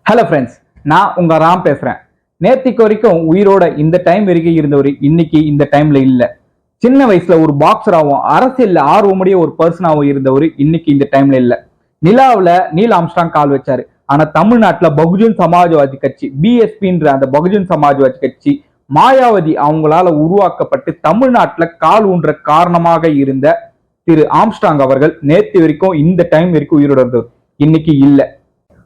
Hello friends, நான் உங்க ராம் பேசுறேன். நேத்திக்கு வரைக்கும் உயிரோட இந்த டைம் வரைக்கும் இருந்தவர் இன்னைக்கு இந்த டைம்ல இல்ல. சின்ன வயசுல ஒரு பாக்ஸராகவும் அரசியல்ல ஆர்வமுடைய ஒரு பர்சனாகவும் இருந்தவர் இன்னைக்கு இந்த டைம்ல இல்ல. நிலாவுல நீல் ஆம்ஸ்ட்ராங் கால் வச்சாரு. ஆனா தமிழ்நாட்டுல பகுஜன் சமாஜ்வாதி கட்சி பிஎஸ்பின்ற அந்த பகுஜன் சமாஜ்வாதி கட்சி மாயாவதி அவங்களால உருவாக்கப்பட்டு தமிழ்நாட்டுல கால் ஊன்ற காரணமாக இருந்த திரு ஆம்ஸ்ட்ராங் அவர்கள் நேற்று வரைக்கும் இந்த டைம் வரைக்கும் உயிரோட இருந்தவர் இன்னைக்கு இல்ல.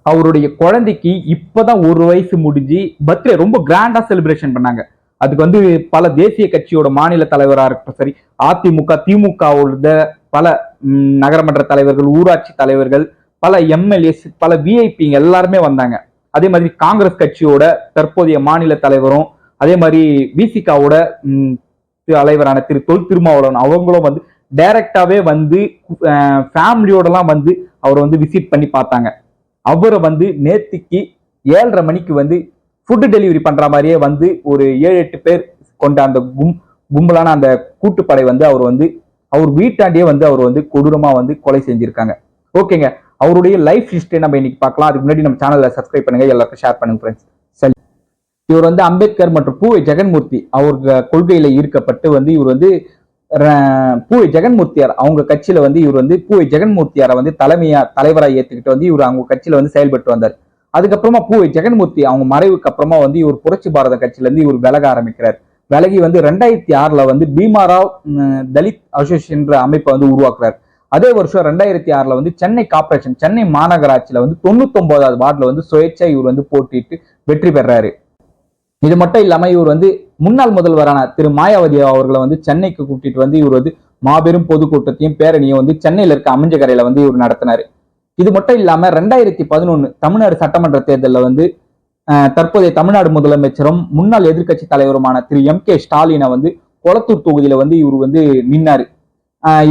அவருடைய குழந்தைக்கு இப்பதான் 1 வயசு முடிஞ்சு பர்த்டே ரொம்ப கிராண்டா செலிப்ரேஷன் பண்ணாங்க. அதுக்கு பல தேசிய கட்சியோட மாநில தலைவராக இருக்கட்டும் சரி, அதிமுக திமுகவோட பல நகரமன்ற தலைவர்கள், ஊராட்சி தலைவர்கள், பல எம்எல்ஏஸ், பல விஐபி எல்லாருமே வந்தாங்க. அதே மாதிரி காங்கிரஸ் கட்சியோட தற்போதைய மாநில தலைவரும், அதே மாதிரி விசிகாவோட தலைவரான திரு தொல் திருமாவளவன் அவங்களும் டைரக்டாவே ஃபேமிலியோடலாம் அவரை விசிட் பண்ணி பார்த்தாங்க. அவரை நேத்திக்கு 7:30 மணிக்கு ஃபுட் டெலிவரி பண்ற மாதிரியே ஒரு 7-8 பேர் கொண்ட அந்த கும்பலான அந்த கூட்டுப்படை அவர் வீட்டாண்டியே அவர் கொடூரமா கொலை செஞ்சிருக்காங்க. ஓகேங்க, அவருடைய லைஃப் ஹிஸ்டரி நம்ம இன்னைக்கு பார்க்கலாம். அதுக்கு முன்னாடி நம்ம சேனலை சப்ஸ்கிரைப் பண்ணுங்க, எல்லாருக்கும் ஷேர் பண்ணுங்க ஃப்ரெண்ட்ஸ். சரி, இவர் அம்பேத்கர் மற்றும் பூவை ஜெகன்மூர்த்தி அவருக்கு கொள்கையில ஈர்க்கப்பட்டு இவர் பூவை ஜெகன்மூர்த்தியார் அவங்க கட்சியில இவர் பூவை ஜெகன்மூர்த்தியாரை தலைவராக ஏத்துக்கிட்டு இவர் அவங்க கட்சியில செயல்பட்டு வந்தார். அதுக்கப்புறமா பூவை ஜெகன்மூர்த்தி அவங்க மறைவுக்கு அப்புறமா இவர் புரட்சி பாரத கட்சியில இவர் விலக ஆரம்பிக்கிறார். விலகி 2006ல பீமாராவ் தலித் அசோசியேஷன் அமைப்பை உருவாக்குறார். அதே வருஷம் 2006ல சென்னை கார்பரேஷன், சென்னை மாநகராட்சியில 99வது வார்டுல சுயேட்சை இவர் போட்டிட்டு வெற்றி பெறாரு. இது மட்டும் இல்லாம இவர் முன்னாள் முதல்வரான திரு மாயாவதி அவர்களை சென்னைக்கு கூட்டிட்டு இவர் மாபெரும் பொதுக்கூட்டத்தையும் பேரணியும் சென்னையில இருக்க அமைஞ்சகரையில இவர் நடத்தினாரு. இது மட்டும் இல்லாம 2011 தமிழ்நாடு சட்டமன்ற தேர்தலில் தற்போதைய தமிழ்நாடு முதலமைச்சரும் முன்னாள் எதிர்கட்சி தலைவருமான திரு MK ஸ்டாலினை கொளத்தூர் தொகுதியில இவர் நின்னாரு.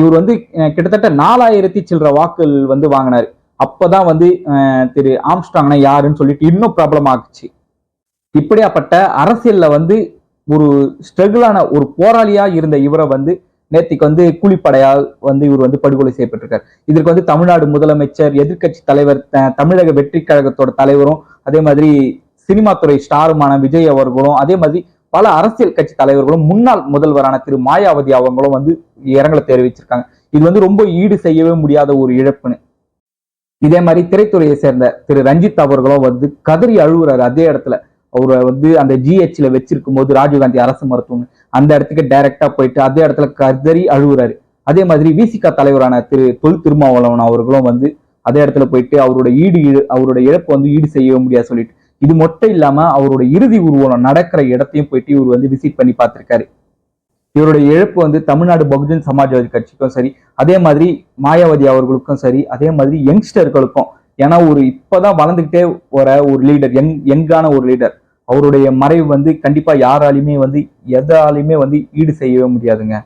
இவர் கிட்டத்தட்ட 4000 சில்லற வாக்குகள் வாங்கினாரு. அப்பதான் திரு ஆம்ஸ்ட்ராங்னா யாருன்னு சொல்லிட்டு இன்னும் பிரபலம் ஆகுச்சு. இப்படியாப்பட்ட அரசியல்ல ஒரு ஸ்ட்ரகிளான ஒரு போராளியா இருந்த இவரை நேத்திக்கு கூலிப்படையால் இவர் படுகொலை செய்யப்பட்டிருக்காரு. இதற்கு தமிழ்நாடு முதலமைச்சர், எதிர்கட்சி தலைவர், தமிழக வெற்றி கழகத்தோட தலைவரும், அதே மாதிரி சினிமா துறை ஸ்டாருமான விஜய் அவர்களும், அதே மாதிரி பல அரசியல் கட்சி தலைவர்களும், முன்னாள் முதல்வரான திரு மாயாவதி அவங்களும் இரங்கலை தெரிவிச்சிருக்காங்க. இது ரொம்ப ஈடு செய்யவே முடியாத ஒரு இழப்புன்னு. இதே மாதிரி திரைத்துறையை சேர்ந்த திரு ரஞ்சித் அவர்களும் கதறி அழுகுறாரு. அதே இடத்துல அவரை அந்த GHல வச்சிருக்கும் போது ராஜீவ்காந்தி அரசு மருத்துவம் அந்த இடத்துக்கு டைரக்டா போயிட்டு அதே இடத்துல கதறி அழுகுறாரு. அதே மாதிரி விசிகா தலைவரான திரு தொல் திருமாவளவன் அவர்களும் அதே இடத்துல போயிட்டு அவருடைய இழப்பு ஈடு செய்யவே முடியாது சொல்லிட்டு. இது மட்டும் இல்லாம அவரோட இறுதி ஊர்வலம் நடக்கிற இடத்தையும் போயிட்டு இவர் விசிட் பண்ணி பார்த்திருக்காரு. இவருடைய இழப்பு தமிழ்நாடு பகுஜன் சமாஜ்வாதி கட்சிக்கும் சரி, அதே மாதிரி மாயாவதி அவர்களுக்கும் சரி, அதே மாதிரி யங்ஸ்டர்களுக்கும். ஏன்னா இப்பதான் வளர்ந்துகிட்டே வர ஒரு லீடர், யங்கான ஒரு லீடர், அவருடைய மறைவு கண்டிப்பா யாராலையுமே எதாலையுமே ஈடு செய்யவே முடியாதுங்க.